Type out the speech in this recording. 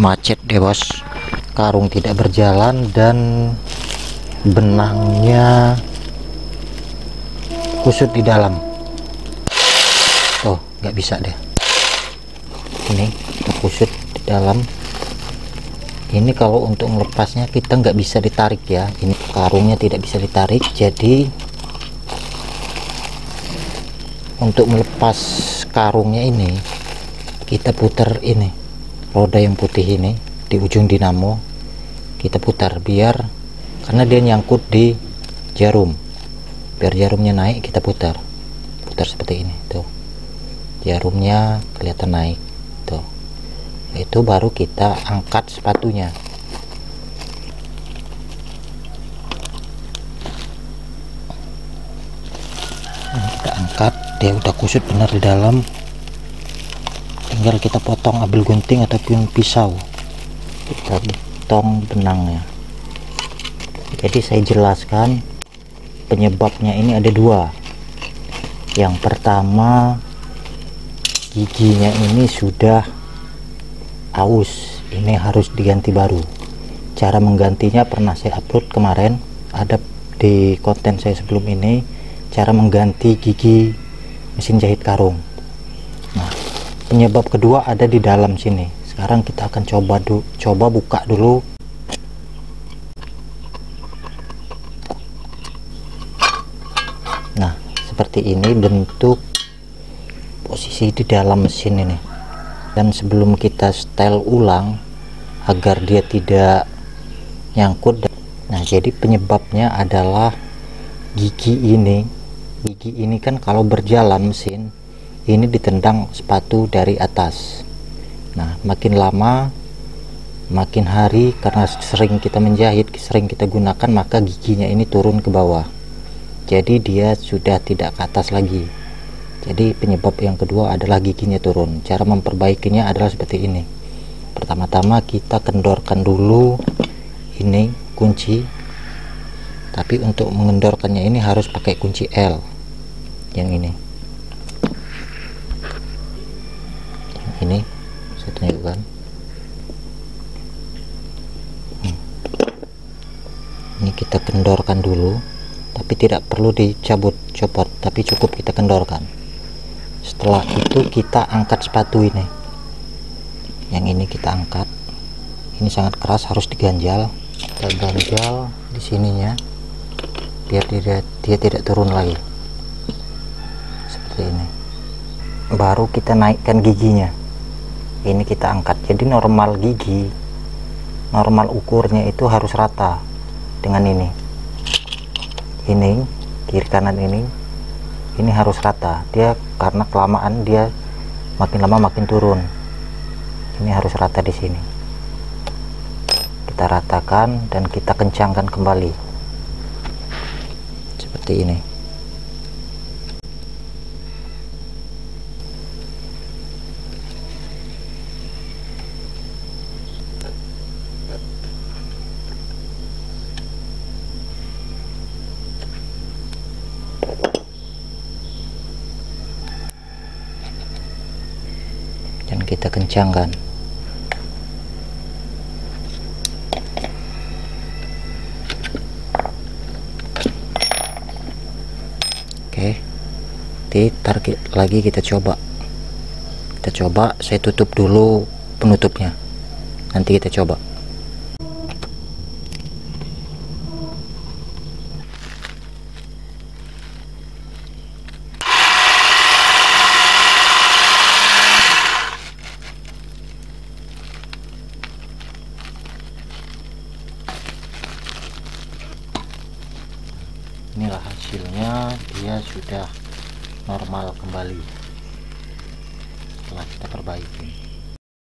macet deh bos, karung tidak berjalan dan benangnya kusut di dalam. Oh, nggak bisa deh, ini kusut di dalam. Ini kalau untuk melepasnya kita nggak bisa ditarik ya, ini karungnya tidak bisa ditarik. Jadi untuk melepas karungnya ini kita putar ini roda yang putih ini di ujung dinamo, kita putar biar, karena dia nyangkut di jarum, biar jarumnya naik. Kita putar seperti ini tuh, jarumnya kelihatan naik tuh. Itu baru kita angkat sepatunya. Kita angkat, dia udah kusut benar di dalam, tinggal kita potong ambil gunting ataupun pisau, kita potong benangnya. Jadi saya jelaskan penyebabnya ini ada dua. Yang pertama, giginya ini sudah aus, ini harus diganti baru. Cara menggantinya pernah saya upload kemarin, ada di konten saya sebelum ini, cara mengganti gigi mesin jahit karung. Nah, penyebab kedua ada di dalam sini. Sekarang kita akan coba buka dulu. Nah, seperti ini bentuk posisi di dalam mesin ini. Dan sebelum kita setel ulang agar dia tidak nyangkut, nah jadi penyebabnya adalah gigi ini. Gigi ini kan kalau berjalan mesin ini ditendang sepatu dari atas. Nah, makin lama makin hari, karena sering kita menjahit, sering kita gunakan, maka giginya ini turun ke bawah. Jadi dia sudah tidak ke atas lagi. Jadi penyebab yang kedua adalah giginya turun. Cara memperbaikinya adalah seperti ini. Pertama-tama kita kendorkan dulu ini kunci. Tapi untuk mengendorkannya ini harus pakai kunci L. Yang ini. Yang ini saya tunjukkan. Ini kita kendorkan dulu, tapi tidak perlu copot, tapi cukup kita kendorkan. Setelah itu kita angkat sepatu ini. Yang ini kita angkat. Ini sangat keras, harus diganjal. Kita ganjal di sininya biar dia tidak turun lagi. Seperti ini. Baru kita naikkan giginya. Ini kita angkat. Jadi normal gigi, normal ukurnya itu harus rata dengan ini. Ini kiri kanan ini harus rata. Dia karena kelamaan dia makin lama makin turun. Ini harus rata di sini. Kita ratakan dan kita kencangkan kembali. Seperti ini. Dan kita kencangkan. Oke, ditarik lagi, kita coba. Saya tutup dulu penutupnya, nanti kita coba. Inilah hasilnya, dia sudah normal kembali setelah kita perbaiki.